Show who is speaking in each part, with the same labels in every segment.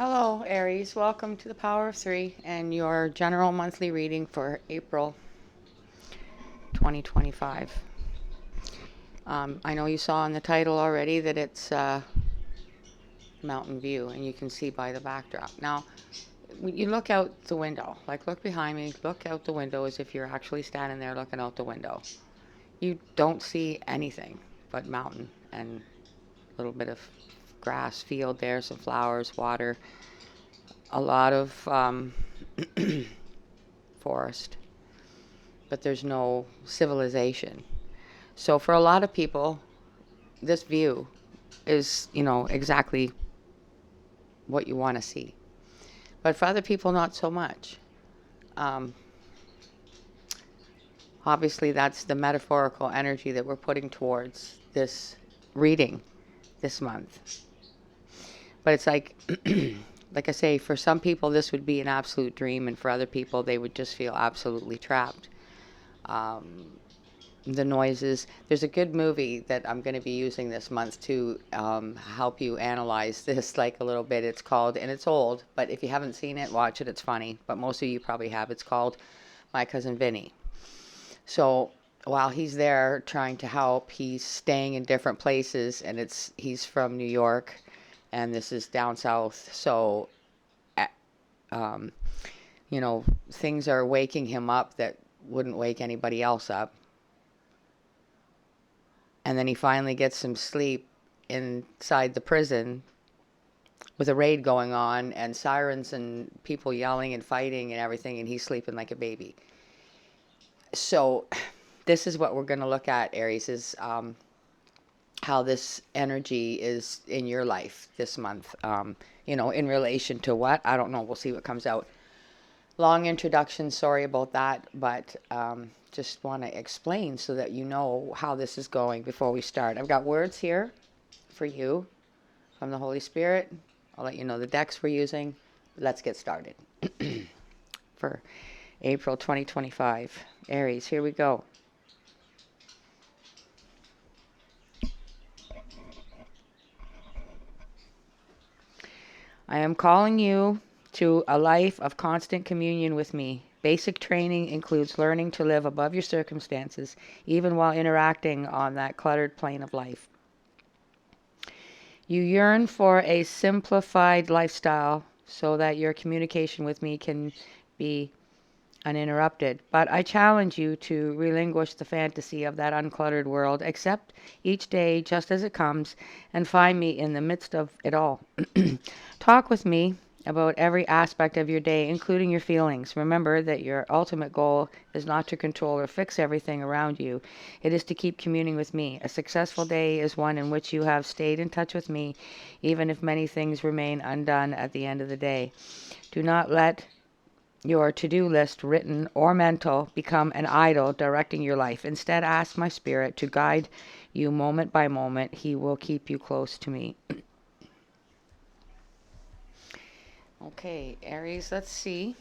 Speaker 1: Hello, Aries. Welcome to the Power of Three and your general monthly reading for April 2025. I know you saw in the title already that it's mountain view, and you can see by the backdrop. Now, when you look out the window, like look behind me, look out the window as if you're actually standing there looking out the window. You don't see anything but mountain and a little bit of grass field there, some flowers, water, a lot of forest, but there's no civilization. So for a lot of people, this view is, exactly what you want to see. But for other people, not so much. Um, Obviously, that's the metaphorical energy that we're putting towards this reading this month. But it's like, like I say, for some people, this would be an absolute dream, and for other people, they would just feel absolutely trapped. Um, the noises. There's a good movie that I'm going to be using this month to help you analyze this like a little bit. It's called, and it's old, but if you haven't seen it, watch it. It's funny, but most of you probably have. It's called My Cousin Vinny. So while he's there trying to help, he's staying in different places, and he's from New York, and this is down south. So, um, things are waking him up that wouldn't wake anybody else up. And then he finally gets some sleep inside the prison with a raid going on and sirens and people yelling and fighting and everything, and he's sleeping like a baby. So this is what we're going to look at, Aries, is how this energy is in your life this month. In relation to what? I don't know. We'll see what comes out. Long introduction, sorry about that, but just want to explain so that you know how this is going before we start. I've got words here for you from the Holy Spirit. I'll let you know the decks we're using. Let's get started. For April 2025. Aries, here we go. I am calling you to a life of constant communion with me. Basic training includes learning to live above your circumstances, even while interacting on that cluttered plane of life. You yearn for a simplified lifestyle so that your communication with me can be uninterrupted. But I challenge you to relinquish the fantasy of that uncluttered world, accept each day just as it comes, and find me in the midst of it all. Talk with me about every aspect of your day, including your feelings. Remember that your ultimate goal is not to control or fix everything around you. It is to keep communing with me. A successful day is one in which you have stayed in touch with me, even if many things remain undone at the end of the day. Do not let your to-do list, written or mental, become an idol directing your life. Instead, ask my spirit to guide you moment by moment. He will keep you close to me. Okay, Aries, let's see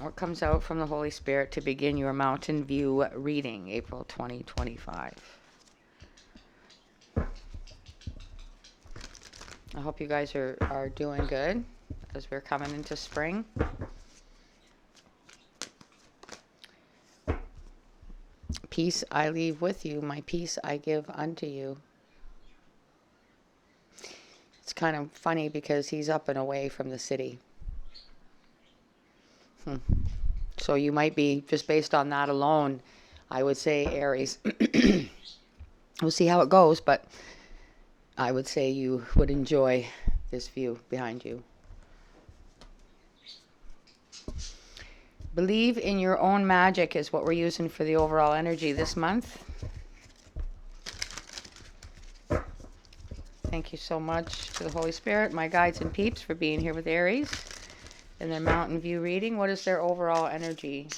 Speaker 1: what comes out from the Holy Spirit to begin your Mountain View reading, April 2025. I hope you guys are doing good as we're coming into spring. Peace I leave with you, my peace I give unto you. It's kind of funny because he's up and away from the city. So you might be, just based on that alone, I would say, Aries, we'll see how it goes, but I would say you would enjoy this view behind you. Believe in your own magic is what we're using for the overall energy this month. Thank you so much to the Holy Spirit, my guides and peeps, for being here with Aries in their Mountain View reading. What is their overall energy?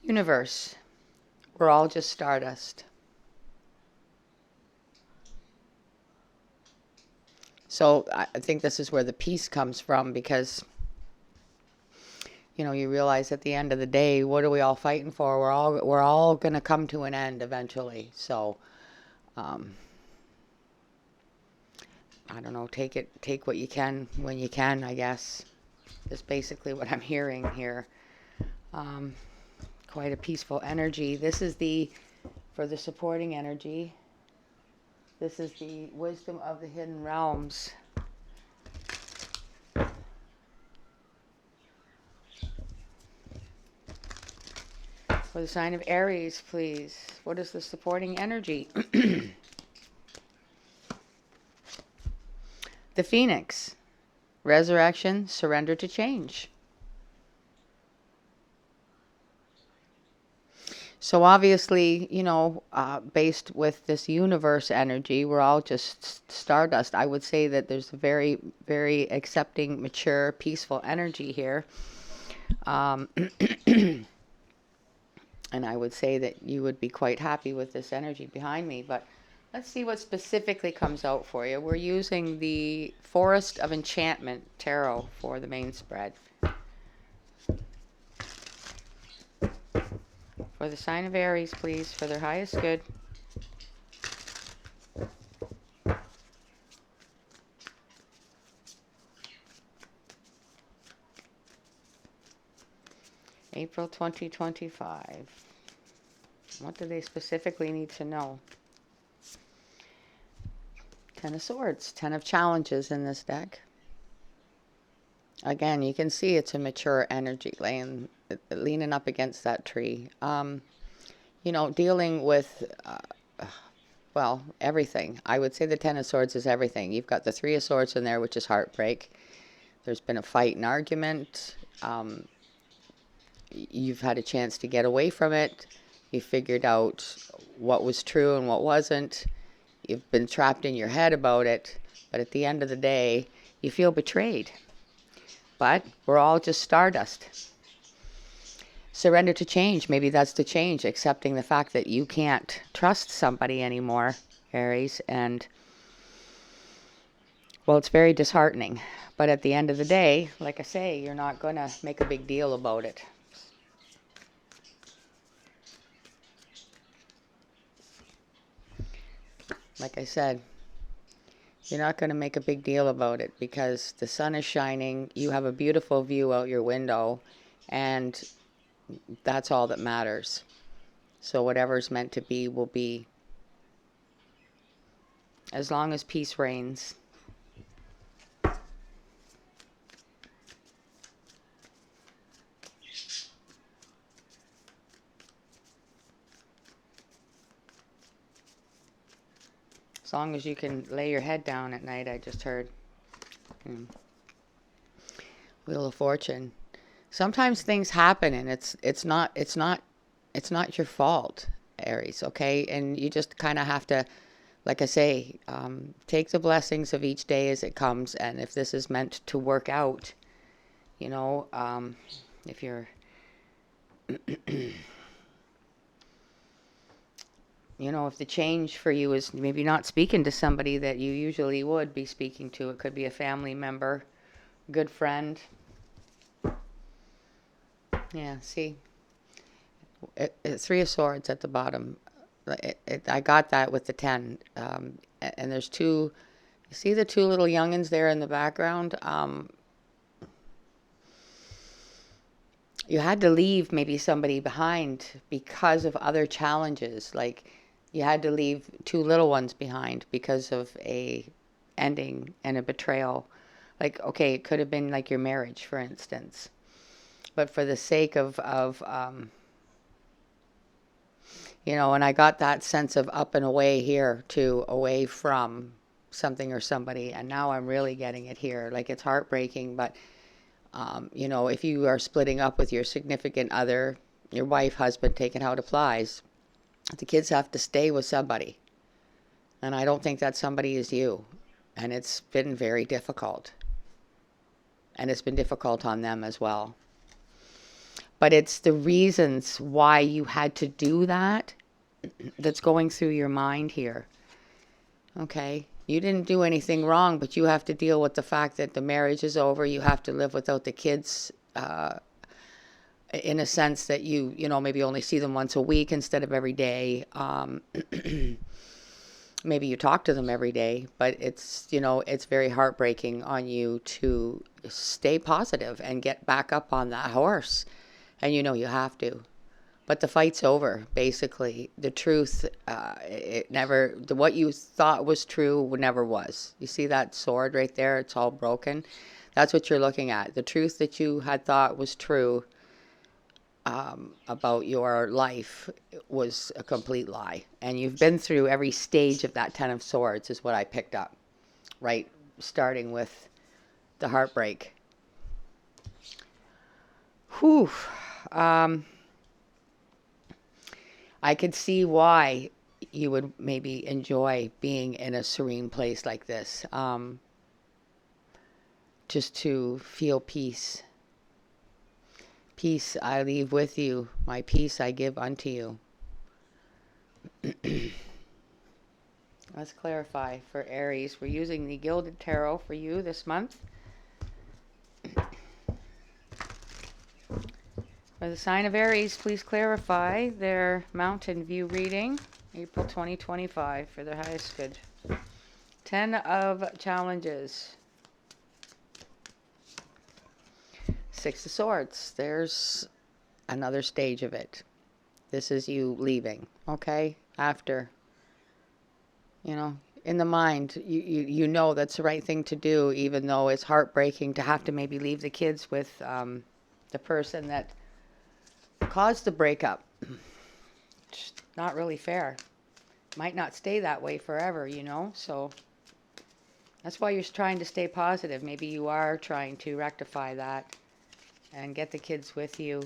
Speaker 1: Universe, we're all just stardust. So I think this is where the peace comes from, because you realize at the end of the day, what are we all fighting for? We're all going to come to an end eventually. So, I don't know, take what you can when you can, I guess. Is basically what I'm hearing here. Quite a peaceful energy. This is for the supporting energy, this is the wisdom of the hidden realms. For the sign of Aries, please. What is the supporting energy? The Phoenix. Resurrection, surrender to change. So obviously, based with this universe energy, we're all just stardust. I would say that there's a very, very accepting, mature, peaceful energy here. And I would say that you would be quite happy with this energy behind me. But let's see what specifically comes out for you. We're using the Forest of Enchantment Tarot for the main spread. For the sign of Aries, please, for their highest good. April 2025. What do they specifically need to know? Ten of Swords, 10 of Challenges in this deck. Again, you can see it's a mature energy leaning up against that tree. Dealing with, everything. I would say the Ten of Swords is everything. You've got the Three of Swords in there, which is heartbreak. There's been a fight and argument. You've had a chance to get away from it. You figured out what was true and what wasn't. You've been trapped in your head about it. But at the end of the day, you feel betrayed. But we're all just stardust. Surrender to change. Maybe that's the change. Accepting the fact that you can't trust somebody anymore, Aries. And, well, it's very disheartening. But at the end of the day, like I say, you're not going to make a big deal about it. Like I said, you're not going to make a big deal about it because the sun is shining. You have a beautiful view out your window, and that's all that matters. So whatever's meant to be will be, as long as peace reigns. As long as you can lay your head down at night, I just heard. Wheel of Fortune. Sometimes things happen and it's not your fault, Aries, okay? And you just kind of have to, like I say, take the blessings of each day as it comes. And if this is meant to work out, if you're if the change for you is maybe not speaking to somebody that you usually would be speaking to, it could be a family member, good friend. Yeah, see, Three of Swords at the bottom. I got that with the 10. And there's two, you see the two little youngins there in the background? You had to leave maybe somebody behind because of other challenges. Like, you had to leave two little ones behind because of a ending and a betrayal. Like, okay, it could have been like your marriage, for instance. But for the sake of and I got that sense of up and away here to away from something or somebody. And now I'm really getting it here. Like, it's heartbreaking, but, if you are splitting up with your significant other, your wife, husband, taking how it applies, the kids have to stay with somebody. And I don't think that somebody is you. And it's been very difficult. And it's been difficult on them as well. But it's the reasons why you had to do that that's going through your mind here. Okay? You didn't do anything wrong, but you have to deal with the fact that the marriage is over. You have to live without the kids in a sense that you know, maybe only see them once a week instead of every day. Maybe you talk to them every day, but it's, you know, it's very heartbreaking on you to stay positive and get back up on that horse. And you know you have to. But the fight's over, basically. The truth, it never, what you thought was true never was. You see that sword right there? It's all broken. That's what you're looking at. The truth that you had thought was true about your life was a complete lie. And you've been through every stage of that Ten of Swords, is what I picked up, right? Starting with the heartbreak. Whew. I could see why you would maybe enjoy being in a serene place like this, just to feel peace. Peace I leave with you, my peace I give unto you. Let's clarify for Aries. We're using the Gilded Tarot for you this month. For the sign of Aries, please clarify their mountain view reading, April 2025, for their highest good. 10 of challenges. 6 of Swords. There's another stage of it. This is you leaving, okay? After, you know, in the mind, you know that's the right thing to do, even though it's heartbreaking to have to maybe leave the kids with the person that caused the breakup. It's not really fair. Might not stay that way forever, you know? So that's why you're trying to stay positive. Maybe you are trying to rectify that and get the kids with you.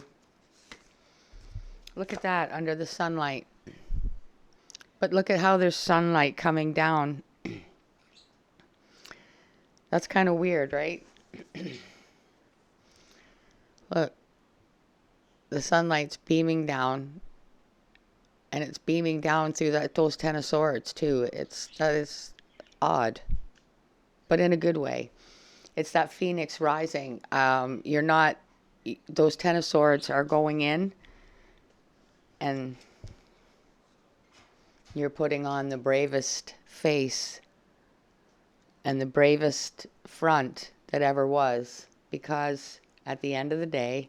Speaker 1: Look at that, under the sunlight. But look at how there's sunlight coming down. That's kind of weird, right? Look. The sunlight's beaming down, and it's beaming down through those Ten of Swords too. That is odd, but in a good way. It's that phoenix rising. You're not, those Ten of Swords are going in, and you're putting on the bravest face and the bravest front that ever was, because at the end of the day,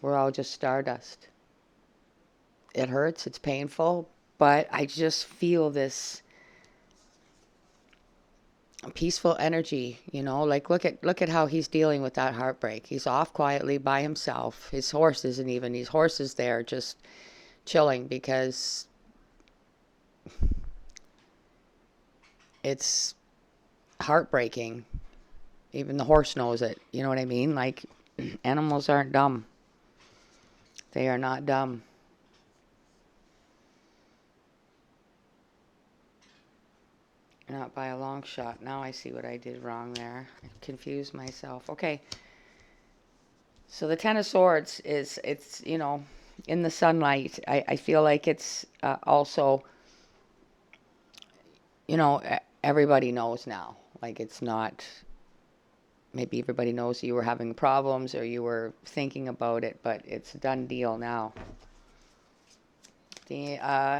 Speaker 1: we're all just stardust. It hurts, it's painful, but I just feel this peaceful energy, you know, like look at how he's dealing with that heartbreak. He's off quietly by himself. His horse isn't even, his horse is there just chilling, because it's heartbreaking. Even the horse knows it, you know what I mean? Like, animals aren't dumb. They are not dumb. Not by a long shot. Now I see what I did wrong there. I confused myself. Okay. So the Ten of Swords it's, you know, in the sunlight. I feel like it's also, you know, everybody knows now. Like, it's not, maybe everybody knows you were having problems or you were thinking about it, but it's a done deal now. The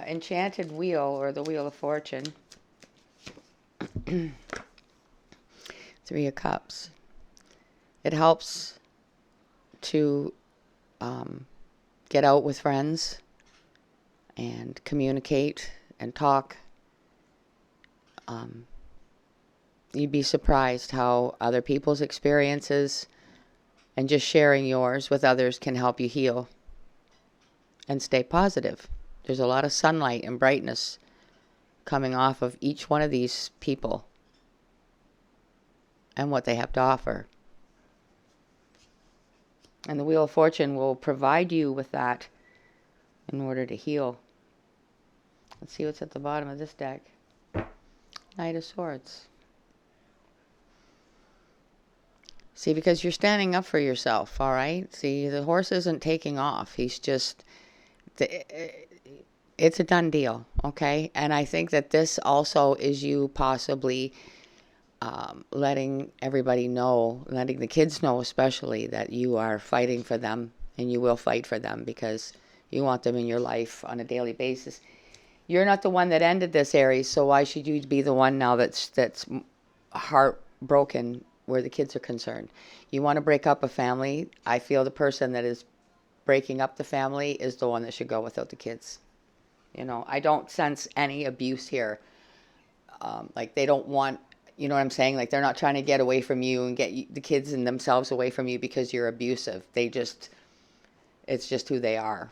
Speaker 1: Enchanted Wheel, or the Wheel of Fortune. 3 of Cups. It helps to get out with friends and communicate and talk. You'd be surprised how other people's experiences and just sharing yours with others can help you heal and stay positive. There's a lot of sunlight and brightness coming off of each one of these people and what they have to offer. And the Wheel of Fortune will provide you with that in order to heal. Let's see what's at the bottom of this deck. Knight of Swords. See, because you're standing up for yourself, all right? See, the horse isn't taking off. He's just, it's a done deal, okay? And I think that this also is you possibly letting everybody know, letting the kids know especially, that you are fighting for them and you will fight for them because you want them in your life on a daily basis. You're not the one that ended this, Aries, so why should you be the one now that's heartbroken where the kids are concerned? You want to break up a family. I feel the person that is breaking up the family is the one that should go without the kids. I don't sense any abuse here. Like they don't want, you know what I'm saying? Like they're not trying to get away from you and get the kids and themselves away from you because you're abusive. It's just who they are.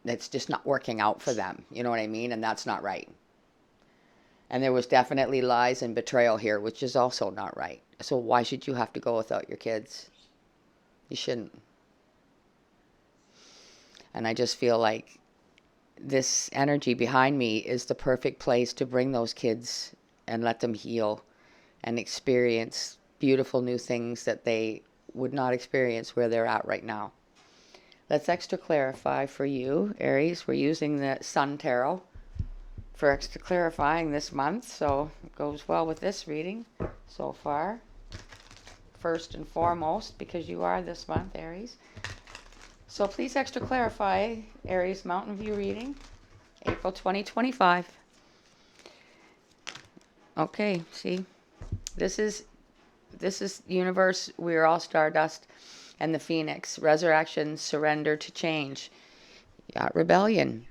Speaker 1: It's just not working out for them. You know what I mean? And that's not right. And there was definitely lies and betrayal here, which is also not right. So why should you have to go without your kids? You shouldn't. And I just feel like this energy behind me is the perfect place to bring those kids and let them heal and experience beautiful new things that they would not experience where they're at right now. Let's extra clarify for you, Aries. We're using the Sun Tarot for extra clarifying this month, so it goes well with this reading so far. First and foremost, because you are this month, Aries. So please extra clarify, Aries Mountain View reading, April 2025. Okay, see, this is universe. We are all stardust, and the phoenix, resurrection, surrender to change. You got rebellion.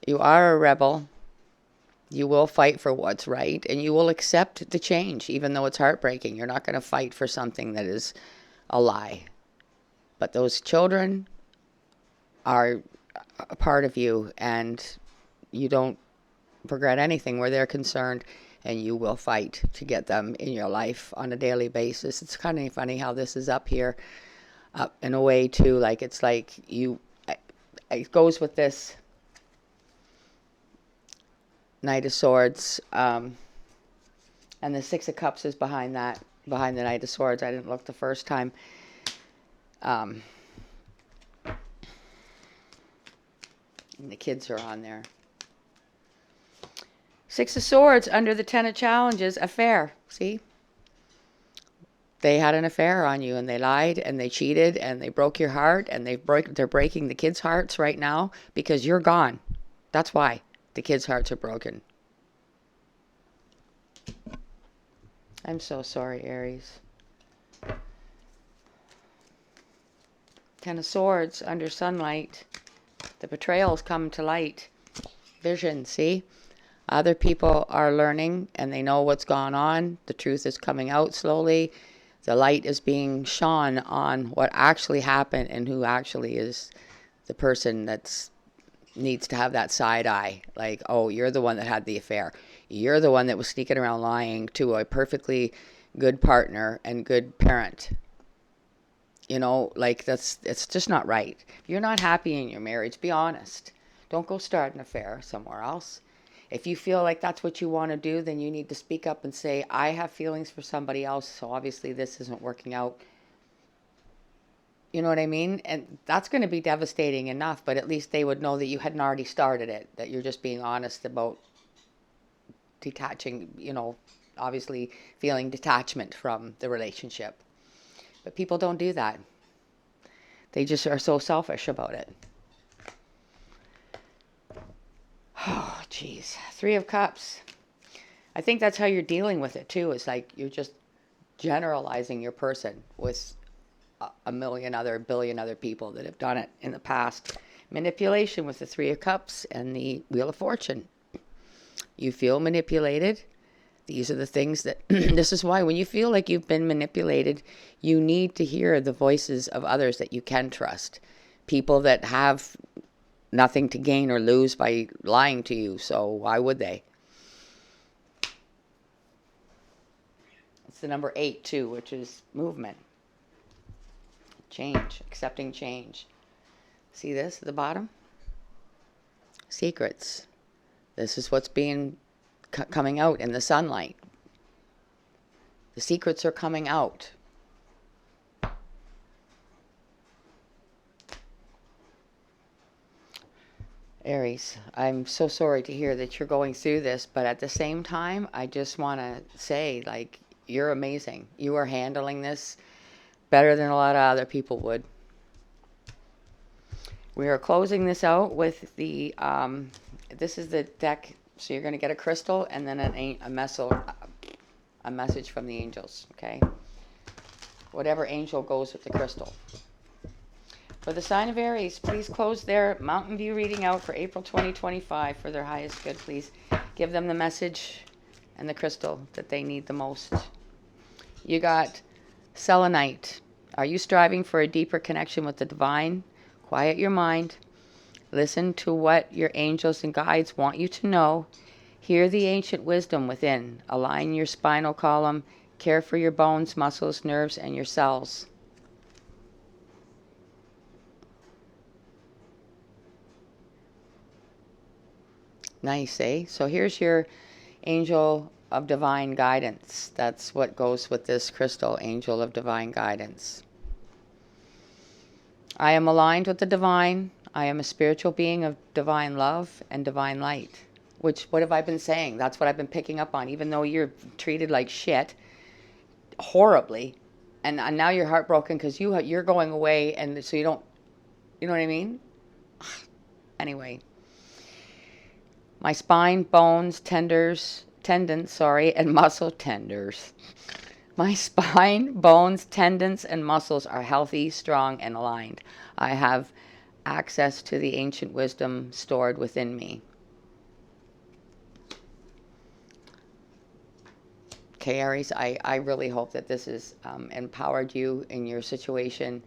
Speaker 1: You are a rebel. You will fight for what's right, and you will accept the change, even though it's heartbreaking. You're not going to fight for something that is a lie. But those children are a part of you, and you don't regret anything where they're concerned, and you will fight to get them in your life on a daily basis. It's kind of funny how this is up here, in a way too. Like it's like it goes with this Knight of Swords, and the Six of Cups is behind the Knight of Swords. I didn't look the first time. And the kids are on there. Six of Swords under the Ten of Challenges, affair. See? They had an affair on you, and they lied, and they cheated, and they broke your heart, and they're breaking the kids' hearts right now because you're gone. That's why the kids' hearts are broken. I'm so sorry, Aries. Ten of Swords under sunlight. The betrayals come to light. Vision, see? Other people are learning and they know what's gone on. The truth is coming out slowly. The light is being shone on what actually happened and who actually is the person that needs to have that side eye. Like, oh, you're the one that had the affair. You're the one that was sneaking around lying to a perfectly good partner and good parent. Like it's just not right. If you're not happy in your marriage, be honest. Don't go start an affair somewhere else. If you feel like that's what you want to do, then you need to speak up and say, I have feelings for somebody else, so obviously this isn't working out. You know what I mean? And that's going to be devastating enough, but at least they would know that you hadn't already started it, that you're just being honest about detaching, obviously feeling detachment from the relationship. But people don't do that. They just are so selfish about it. Oh, geez. Three of Cups. I think that's how you're dealing with it, too. It's like you're just generalizing your person with a billion other people that have done it in the past. Manipulation with the Three of Cups and the Wheel of Fortune. You feel manipulated. These are the things that, this is why when you feel like you've been manipulated, you need to hear the voices of others that you can trust. People that have nothing to gain or lose by lying to you, so why would they? It's the number 8 too, which is movement. Change, accepting change. See this at the bottom? Secrets. This is what's being coming out in the sunlight. The secrets are coming out. Aries, I'm so sorry to hear that you're going through this, but at the same time, I just want to say, like, you're amazing. You are handling this better than a lot of other people would. We are closing this out with the, this is the deck, so you're going to get a crystal and then a message from the angels, okay? Whatever angel goes with the crystal. For the sign of Aries, please close their Mountain View reading out for April 2025 for their highest good. Please give them the message and the crystal that they need the most. You got selenite. Are you striving for a deeper connection with the divine? Quiet your mind. Listen to what your angels and guides want you to know. Hear the ancient wisdom within. Align your spinal column. Care for your bones, muscles, nerves, and your cells. Nice, eh? So here's your angel of divine guidance. That's what goes with this crystal, angel of divine guidance. I am aligned with the divine. I am a spiritual being of divine love and divine light. Which, what have I been saying? That's what I've been picking up on. Even though you're treated like shit, horribly, and now you're heartbroken because you're going away, and so you don't, you know what I mean? Anyway. My spine, bones, tendons, and muscle tenders. My spine, bones, tendons, and muscles are healthy, strong, and aligned. I have access to the ancient wisdom stored within me. Okay, Aries, I really hope that this has empowered you in your situation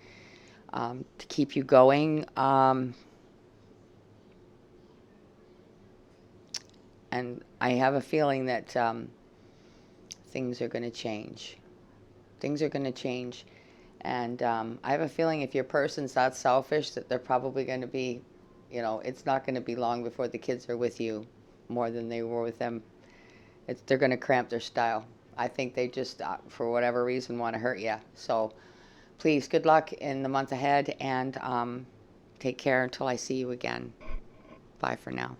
Speaker 1: to keep you going. And I have a feeling that things are going to change. Things are going to change. And I have a feeling if your person's that selfish that they're probably going to be, it's not going to be long before the kids are with you more than they were with them. They're going to cramp their style. I think they just, for whatever reason, want to hurt you. So please, good luck in the month ahead, and take care until I see you again. Bye for now.